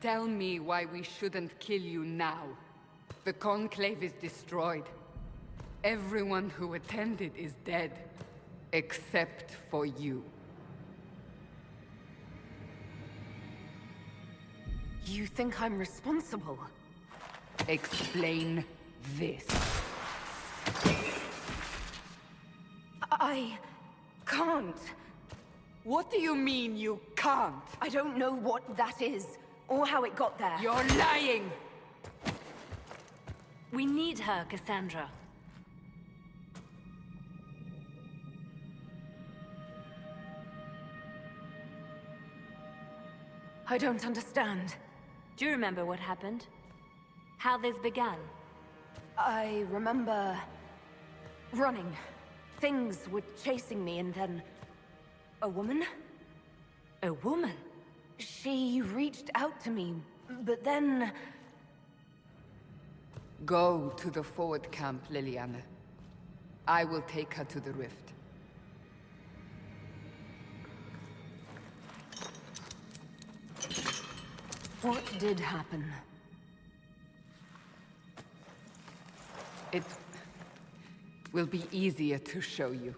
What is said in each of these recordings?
Tell me why we shouldn't kill you now. The Conclave is destroyed. Everyone who attended is dead. Except for you. You think I'm responsible? Explain this. I can't. What do you mean you can't? I don't know what that is, or how it got there. You're lying! We need her, Cassandra. I don't understand. Do you remember what happened? How this began? I remember... running. Things were chasing me, and then... a woman? A woman? She reached out to me, but then... Go to the forward camp, Liliana. I will take her to the rift. What did happen? It will be easier to show you.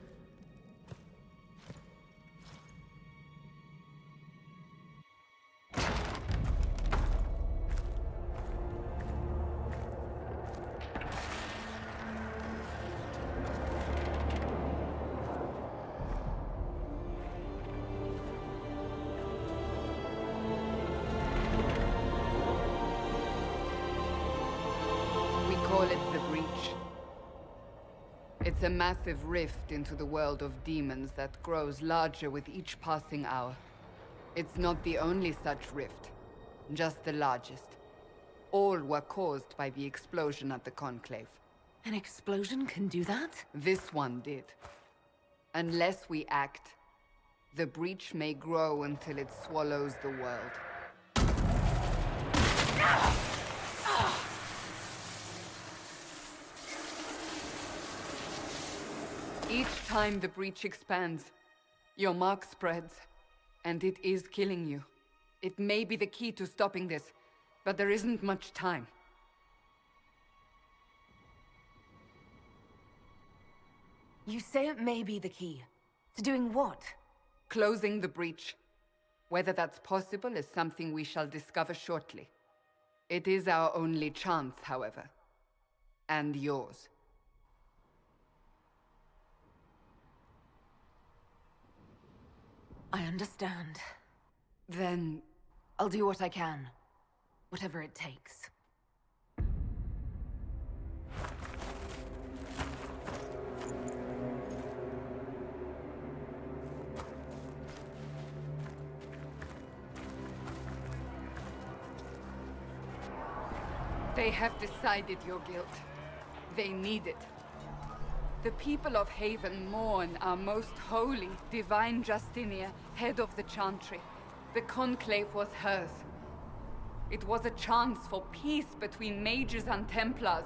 Call it the Breach. It's a massive rift into the world of demons that grows larger with each passing hour. It's not the only such rift, just the largest. All were caused by the explosion at the Conclave. An explosion can do that? This one did. Unless we act, the Breach may grow until it swallows the world. Each time the Breach expands, your mark spreads, and it is killing you. It may be the key to stopping this, but there isn't much time. You say it may be the key. To doing what? Closing the Breach. Whether that's possible is something we shall discover shortly. It is our only chance, however. And yours. I understand. Then... I'll do what I can. Whatever it takes. They have decided your guilt. They need it. The people of Haven mourn our most holy, Devine Justinia, head of the Chantry. The Conclave was hers. It was a chance for peace between mages and templars.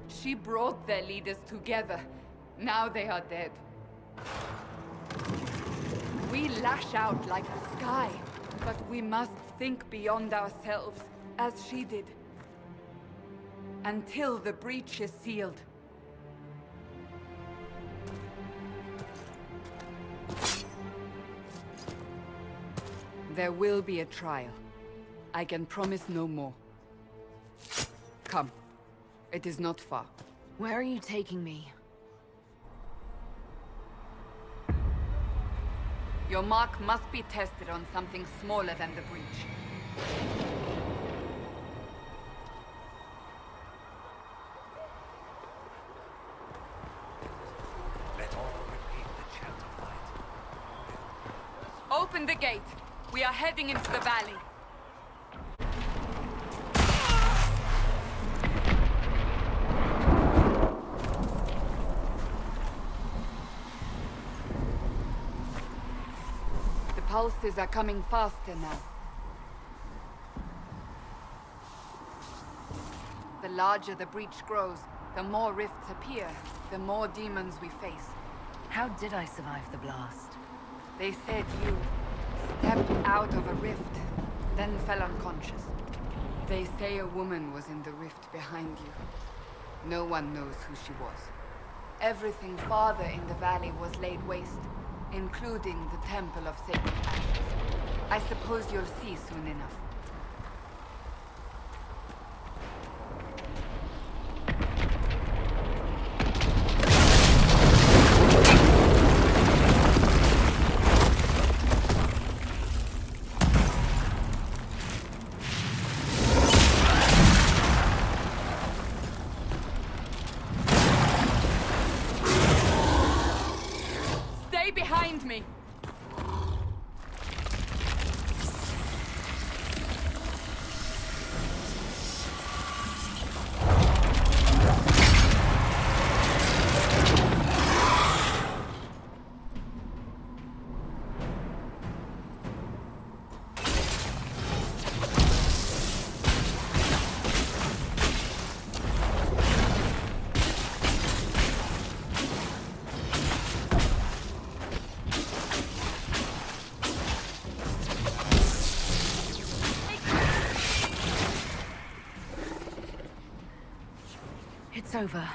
She brought their leaders together. Now they are dead. We lash out like the sky, but we must think beyond ourselves, as she did. Until the Breach is sealed. There will be a trial. I can promise no more. Come. It is not far. Where are you taking me? Your mark must be tested on something smaller than the Breach. Let all repeat the chant of light. Open the gate. We are heading into the valley. The pulses are coming faster now. The larger the Breach grows, the more rifts appear, the more demons we face. How did I survive the blast? They said you stepped out of a rift, then fell unconscious. They say a woman was in the rift behind you. No one knows who she was. Everything farther in the valley was laid waste, including the Temple of Sacred Ashes. I suppose you'll see soon enough. Behind me! It's over.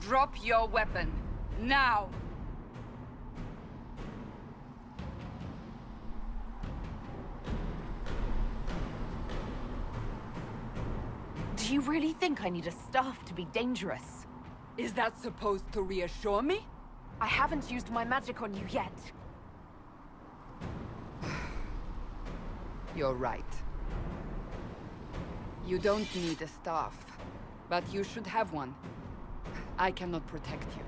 Drop your weapon. Now! Do you really think I need a staff to be dangerous? Is that supposed to reassure me? I haven't used my magic on you yet. You're right. You don't need a staff, but you should have one. I cannot protect you.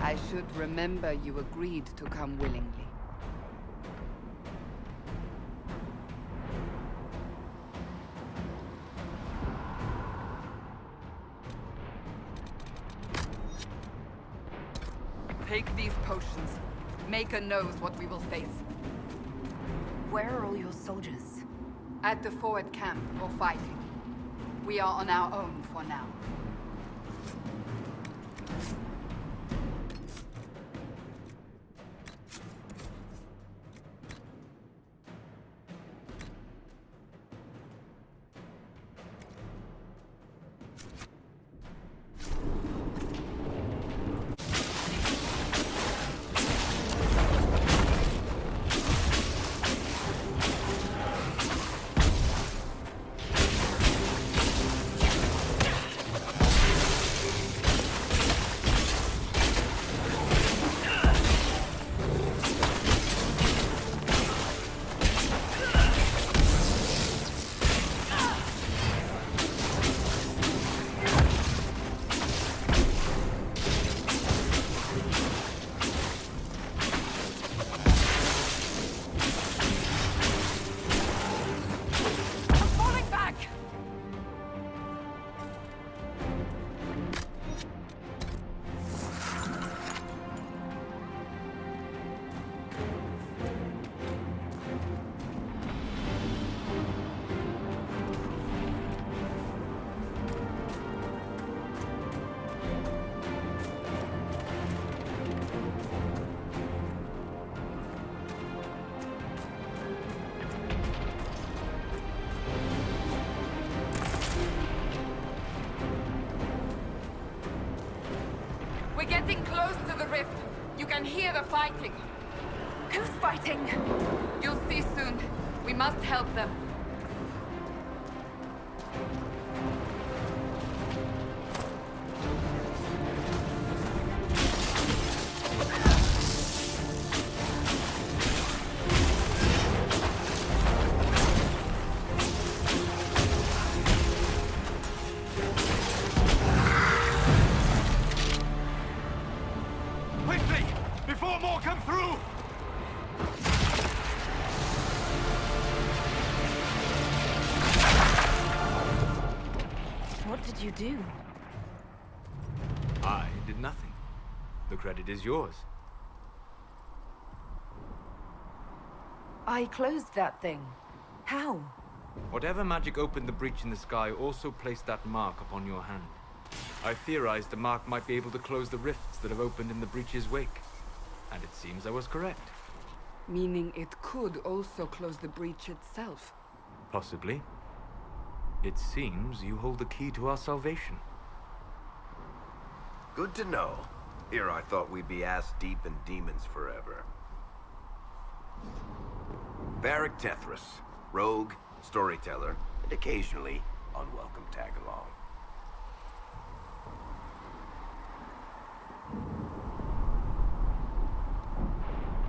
I should remember you agreed to come willingly. Take these potions. Maker knows what we will face. Where are all your soldiers? At the forward camp, or fighting. We are on our own for now. We're getting close to the rift. You can hear the fighting. Who's fighting? You'll see soon. We must help them. Quickly! Before more come through! What did you do? I did nothing. The credit is yours. I closed that thing. How? Whatever magic opened the breach in the sky also placed that mark upon your hand. I theorized the mark might be able to close the rifts that have opened in the breach's wake. And it seems I was correct. Meaning it could also close the breach itself. Possibly. It seems you hold the key to our salvation. Good to know. Here I thought we'd be ass-deep in demons forever. Varric Tethras, rogue, storyteller, and occasionally unwelcome tag-along.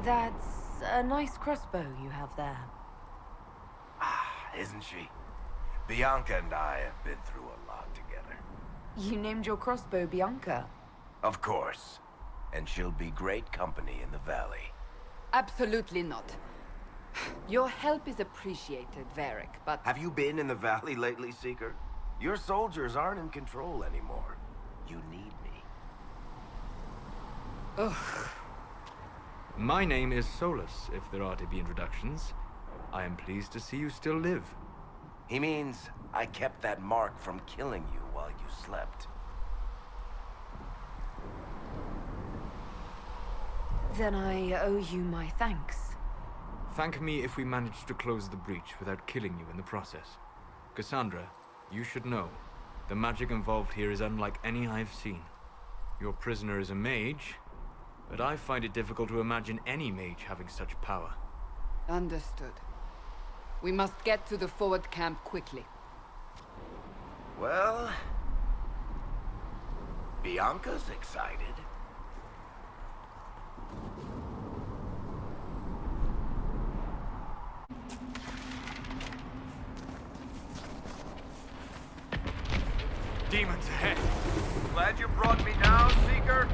That's a nice crossbow you have there. Isn't she? Bianca and I have been through a lot together. You named your crossbow Bianca. Of course. And she'll be great company in the valley. Absolutely not. Your help is appreciated, Varric, but... Have you been in the valley lately, Seeker? Your soldiers aren't in control anymore. You need me. Ugh. My name is Solus, if there are to be introductions. I am pleased to see you still live. He means I kept that mark from killing you while you slept. Then I owe you my thanks. Thank me if we manage to close the breach without killing you in the process. Cassandra, you should know, the magic involved here is unlike any I've seen. Your prisoner is a mage, but I find it difficult to imagine any mage having such power. Understood. We must get to the forward camp quickly. Well... Bianca's excited. Demons ahead! Glad you brought me now, Seeker?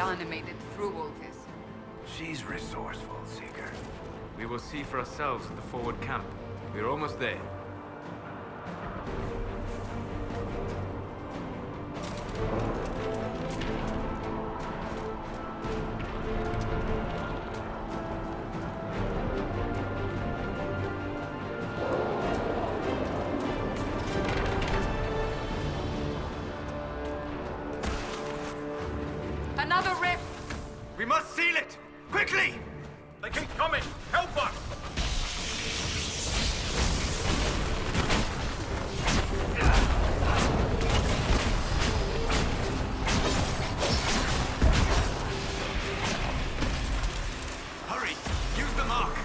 animated through all this. She's resourceful, Seeker. We will see for ourselves at the forward camp. We're almost there. Another rift! We must seal it! Quickly! They keep coming! Help us! Hurry! Use the mark!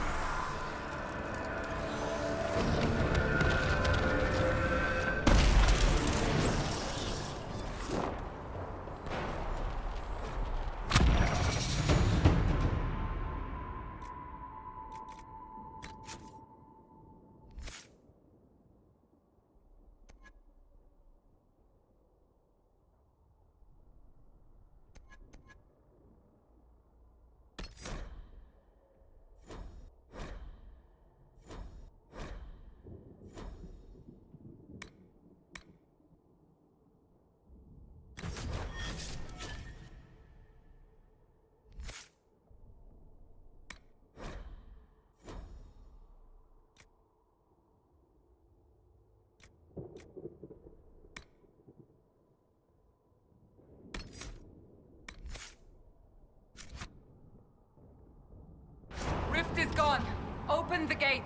Rift is gone. Open the gate.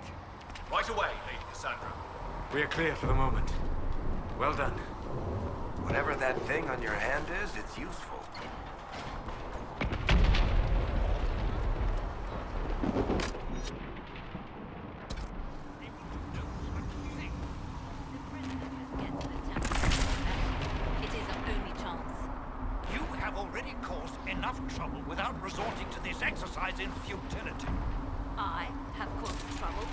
Right away, Lady Cassandra. We are clear for the moment. Well done. Whatever that thing on your hand is, it's useful. It is our only chance. You have already caused enough trouble without resorting to this exercise in futility. I have caused trouble.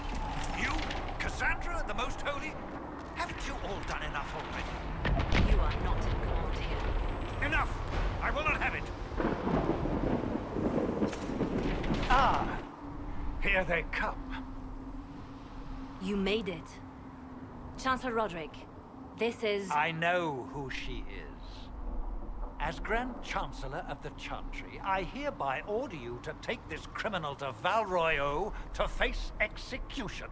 You, Cassandra, the Most Holy? Haven't you all done enough already? You are not in command here. Enough! I will not have it! Here they come. You made it. Chancellor Roderick, this is... I know who she is. As Grand Chancellor of the Chantry, I hereby order you to take this criminal to Val Royeaux to face execution.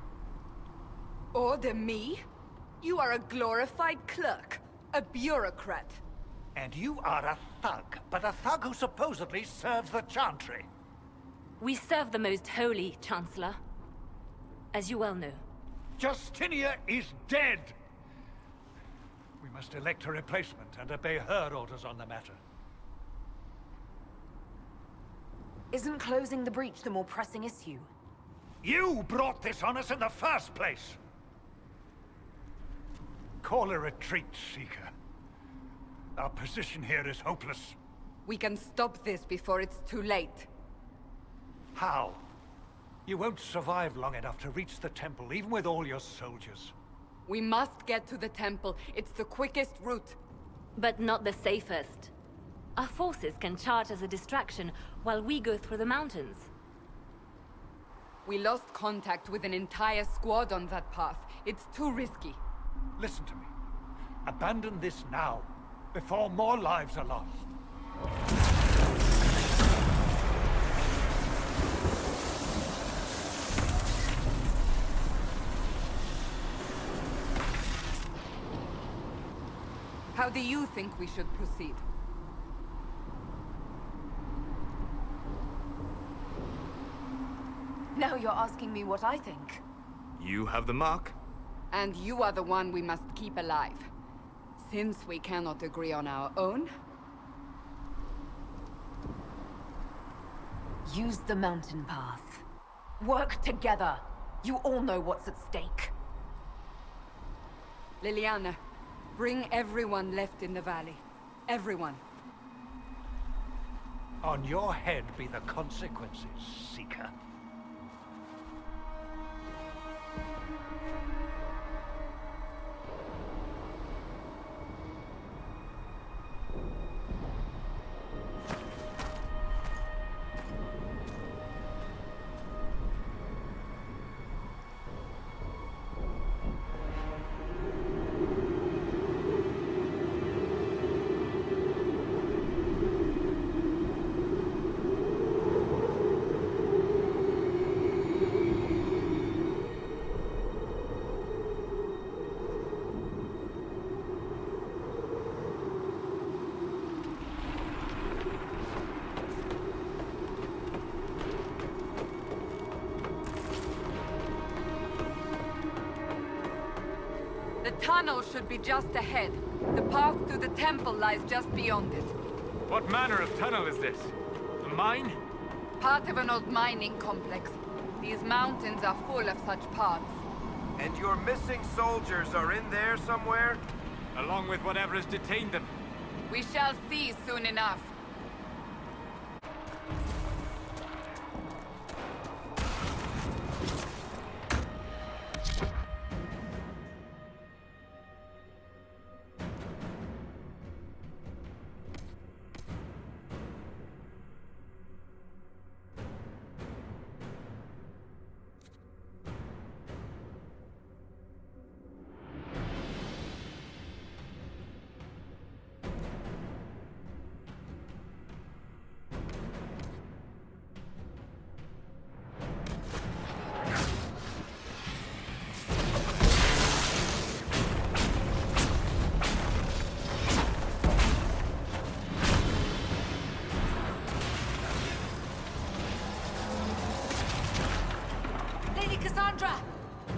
Order me? You are a glorified clerk. A bureaucrat. And you are a thug, but a thug who supposedly serves the Chantry. We serve the Most Holy, Chancellor. As you well know. Justinia is dead! We must elect a replacement and obey her orders on the matter. Isn't closing the breach the more pressing issue? You brought this on us in the first place! Call a retreat, Seeker. Our position here is hopeless. We can stop this before it's too late. How? You won't survive long enough to reach the temple, even with all your soldiers. We must get to the temple. It's the quickest route. But not the safest. Our forces can charge as a distraction while we go through the mountains. We lost contact with an entire squad on that path. It's too risky. Listen to me. Abandon this now, before more lives are lost. How do you think we should proceed? Now you're asking me what I think. You have the mark. And you are the one we must keep alive. Since we cannot agree on our own, Use the mountain path. Work together. You all know what's at stake. Liliana, bring everyone left in the valley. Everyone. On your head be the consequences, Seeker. The tunnel should be just ahead. The path to the temple lies just beyond it. What manner of tunnel is this? A mine? Part of an old mining complex. These mountains are full of such paths. And your missing soldiers are in there somewhere? Along with whatever has detained them. We shall see soon enough.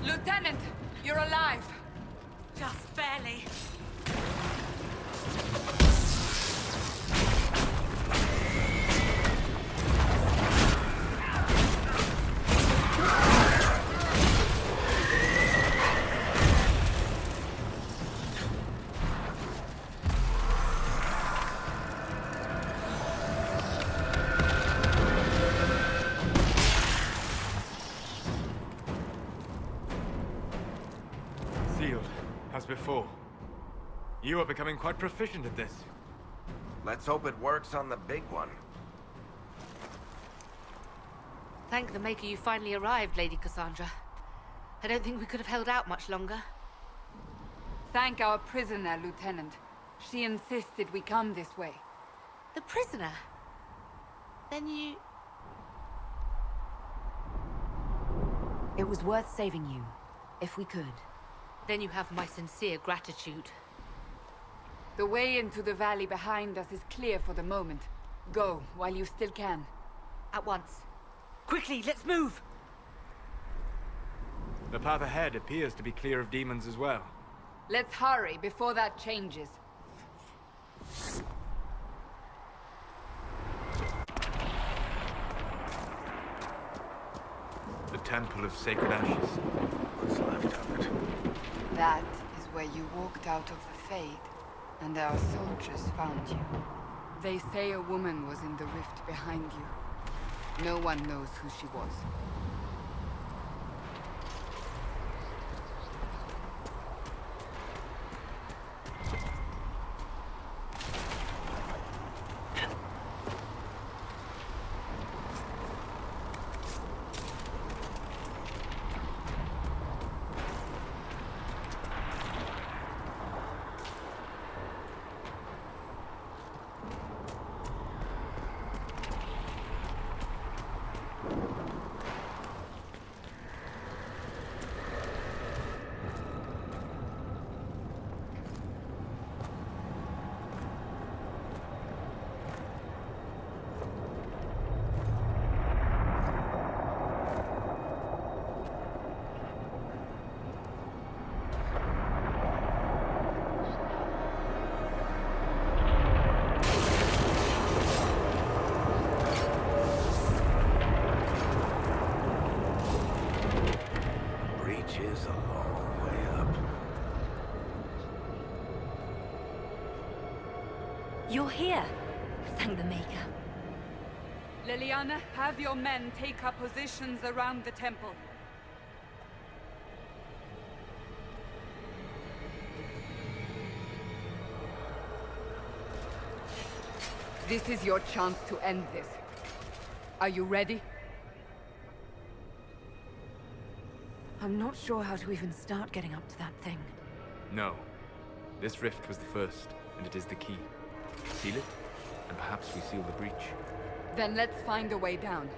Lieutenant, you're alive. Just barely. As before. You are becoming quite proficient at this. Let's hope it works on the big one. Thank the Maker you finally arrived, Lady Cassandra. I don't think we could have held out much longer. Thank our prisoner, Lieutenant. She insisted we come this way. The prisoner? Then you... It was worth saving you, if we could. Then you have my sincere gratitude. The way into the valley behind us is clear for the moment. Go, while you still can. At once. Quickly, let's move! The path ahead appears to be clear of demons as well. Let's hurry before that changes. The Temple of Sacred Ashes. What's left of it? That is where you walked out of the Fade, and our soldiers found you. They say a woman was in the rift behind you. No one knows who she was. You're here. Thank the Maker. Leliana, have your men take up positions around the temple. This is your chance to end this. Are you ready? I'm not sure how to even start getting up to that thing. No. This rift was the first, and it is the key. Seal it, and perhaps we seal the breach. Then let's find a way down.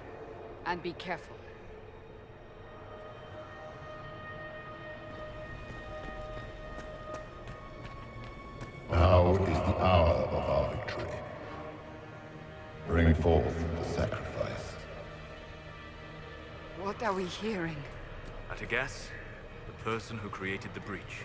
And be careful. Now is the hour of our victory. Bring forth the sacrifice. What are we hearing? At a guess, the person who created the breach.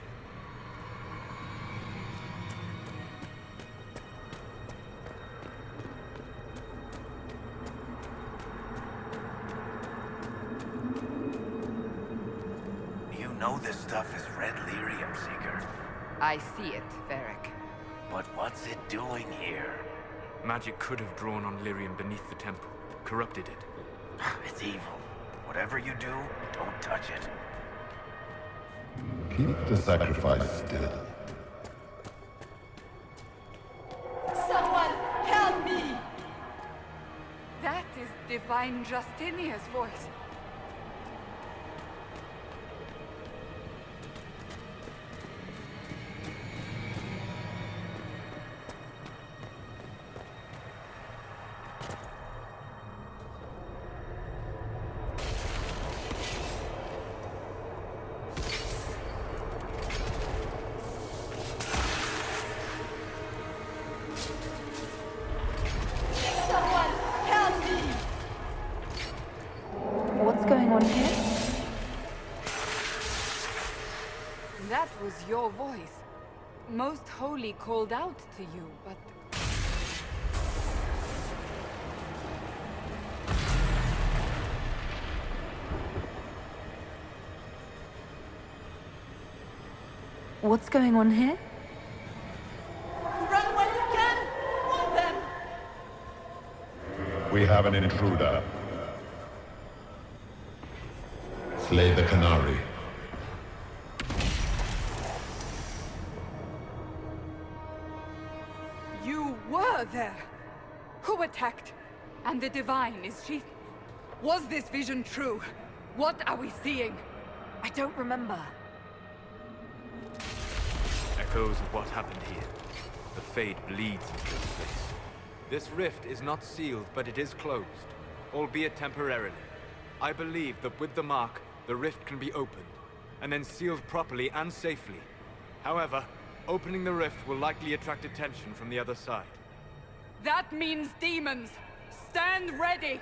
know this stuff is red lyrium, Seeker. I see it, Varric. But what's it doing here? Magic could have drawn on lyrium beneath the temple, corrupted it. It's evil. Whatever you do, don't touch it. Keep the sacrifice still. Someone help me! That is Devine Justinia's voice. What's going on here? That was your voice. Most Holy called out to you, but... What's going on here? Run while you can! Warn them! We have an intruder. Slay the Qunari. You were there! Who attacked? And the Divine, is she... Was this vision true? What are we seeing? I don't remember. Echoes of what happened here. The Fade bleeds into this place. This rift is not sealed, but it is closed, albeit temporarily. I believe that with the mark, the rift can be opened, and then sealed properly and safely. However, opening the rift will likely attract attention from the other side. That means demons! Stand ready!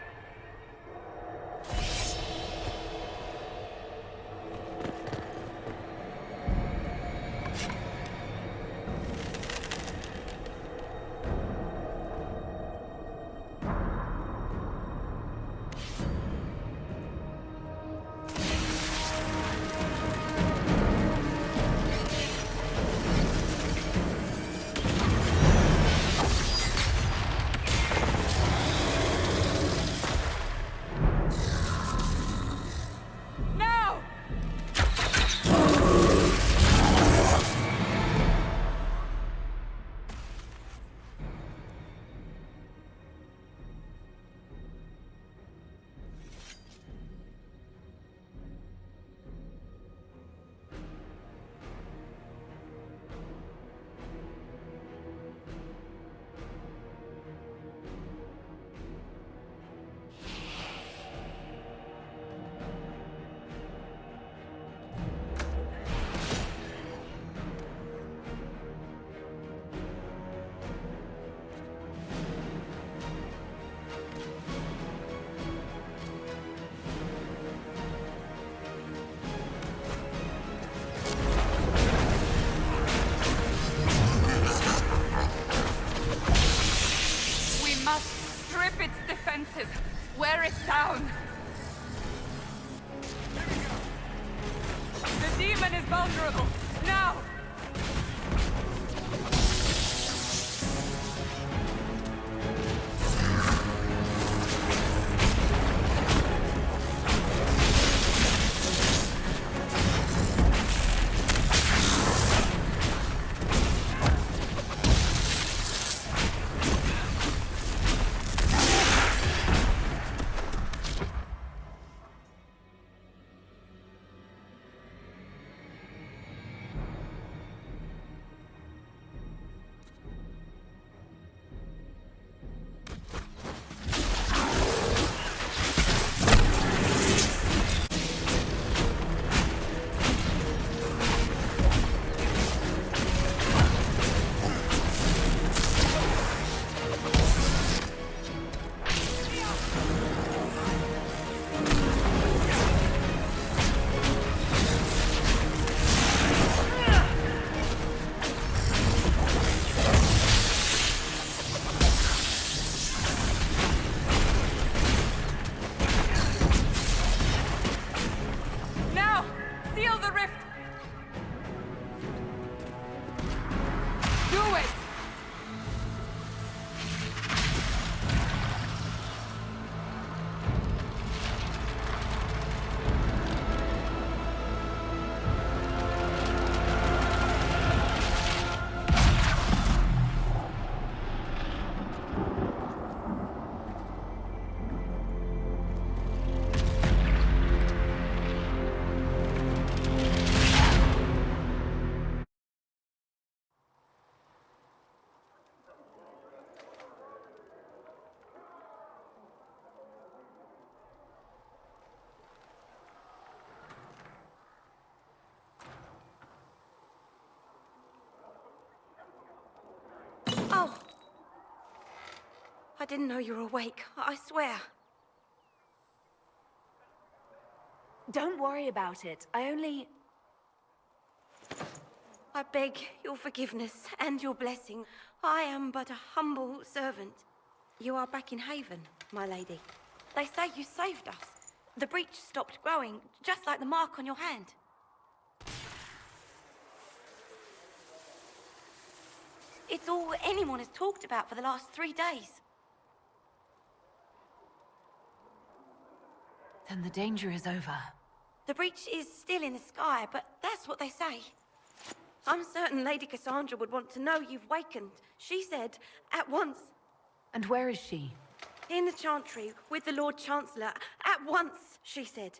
Wear it down! The demon is vulnerable! Now! Seal the rift! Do it! Oh! I didn't know you were awake, I swear. Don't worry about it. I beg your forgiveness and your blessing. I am but a humble servant. You are back in Haven, my lady. They say you saved us. The breach stopped growing, just like the mark on your hand. It's all anyone has talked about for the last 3 days. Then the danger is over. The breach is still in the sky, but that's what they say. I'm certain Lady Cassandra would want to know you've wakened. She said, at once. And where is she? In the Chantry, with the Lord Chancellor. At once, she said.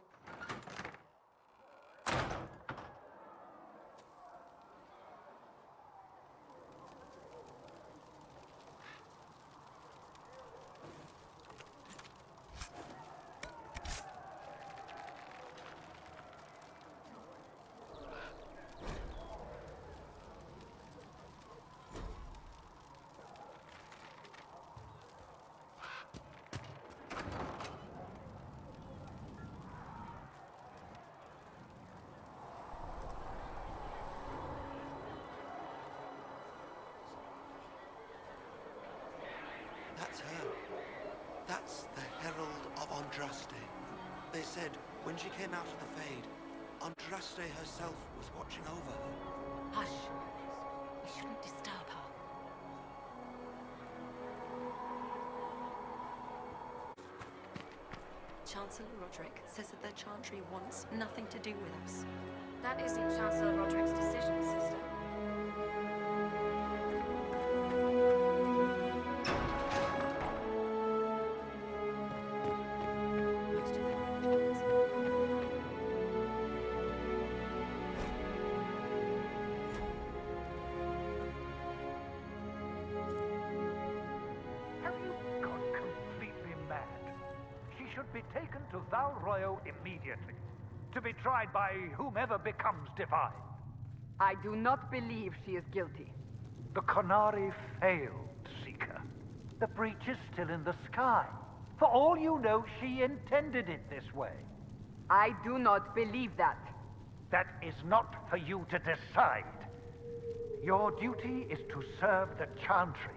That's her. That's the Herald of Andraste. They said when she came out of the Fade, Andraste herself was watching over her. Hush. We shouldn't disturb her. Chancellor Roderick says that the Chantry wants nothing to do with us. That isn't Chancellor Roderick's decision, sister. Have you gone completely mad? She should be taken to Val Royo immediately, to be tried by whomever becomes Devine. I do not believe she is guilty. The Qunari failed, Seeker. The breach is still in the sky. For all you know, she intended it this way. I do not believe that. That is not for you to decide. Your duty is to serve the Chantry.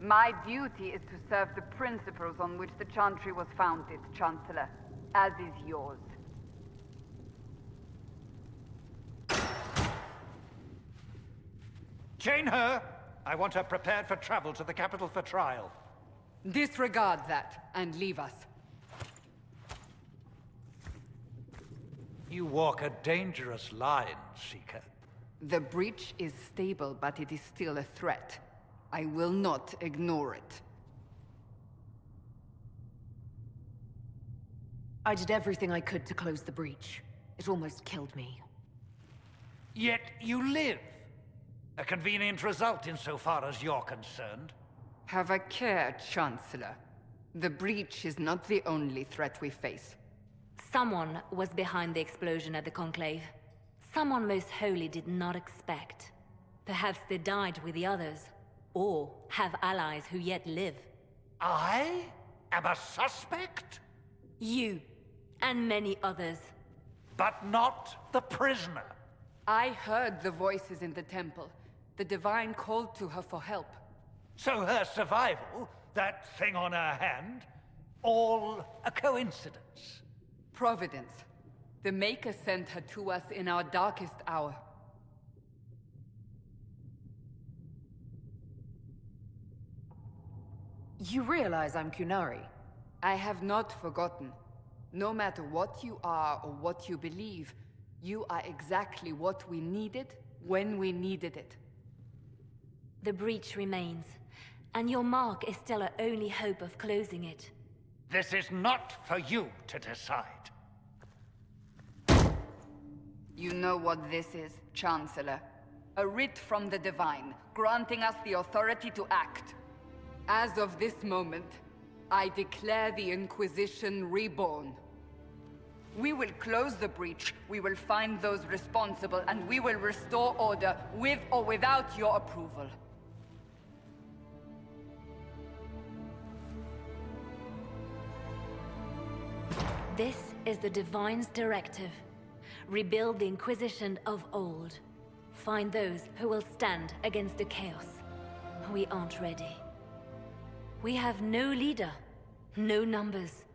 My duty is to serve the principles on which the Chantry was founded, Chancellor, as is yours. Chain her! I want her prepared for travel to the capital for trial. Disregard that, and leave us. You walk a dangerous line, Seeker. The breach is stable, but it is still a threat. I will not ignore it. I did everything I could to close the breach. It almost killed me. Yet you live. A convenient result insofar as you're concerned. Have a care, Chancellor. The breach is not the only threat we face. Someone was behind the explosion at the Conclave. Someone Most Holy did not expect. Perhaps they died with the others, or have allies who yet live. I am a suspect? You, and many others. But not the prisoner. I heard the voices in the temple. The Divine called to her for help. So her survival, that thing on her hand, all a coincidence. Providence. The Maker sent her to us in our darkest hour. You realize I'm Qunari? I have not forgotten. No matter what you are or what you believe, you are exactly what we needed when we needed it. The breach remains, and your mark is still our only hope of closing it. This is not for you to decide. You know what this is, Chancellor. A writ from the Divine, granting us the authority to act. As of this moment, I declare the Inquisition reborn. We will close the breach, we will find those responsible, and we will restore order with or without your approval. This is the Divine's directive. Rebuild the Inquisition of Old. Find those who will stand against the chaos. We aren't ready. We have no leader, no numbers.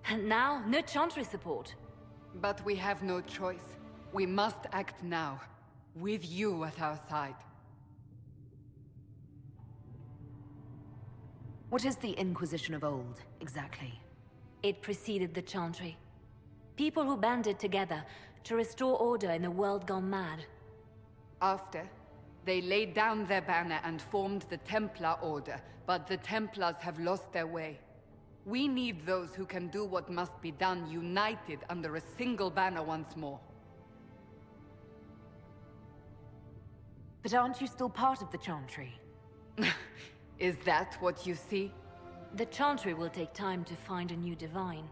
And now, no Chantry support. But we have no choice. We must act now, with you at our side. What is the Inquisition of Old, exactly? It preceded the Chantry. People who banded together to restore order in a world gone mad. After, they laid down their banner and formed the Templar Order, but the Templars have lost their way. We need those who can do what must be done, united under a single banner once more. But aren't you still part of the Chantry? Is that what you see? The Chantry will take time to find a new Divine.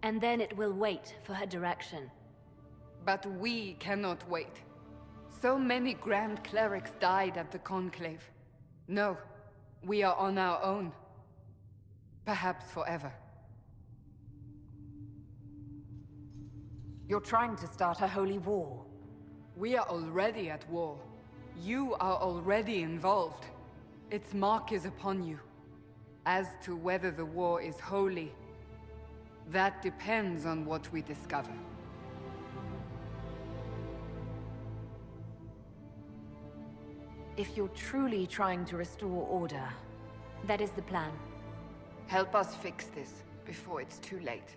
And then it will wait for her direction. But we cannot wait. So many Grand Clerics died at the Conclave. No, we are on our own. Perhaps forever. You're trying to start a holy war. We are already at war. You are already involved. Its mark is upon you. As to whether the war is holy, that depends on what we discover. If you're truly trying to restore order... That is the plan. Help us fix this before it's too late.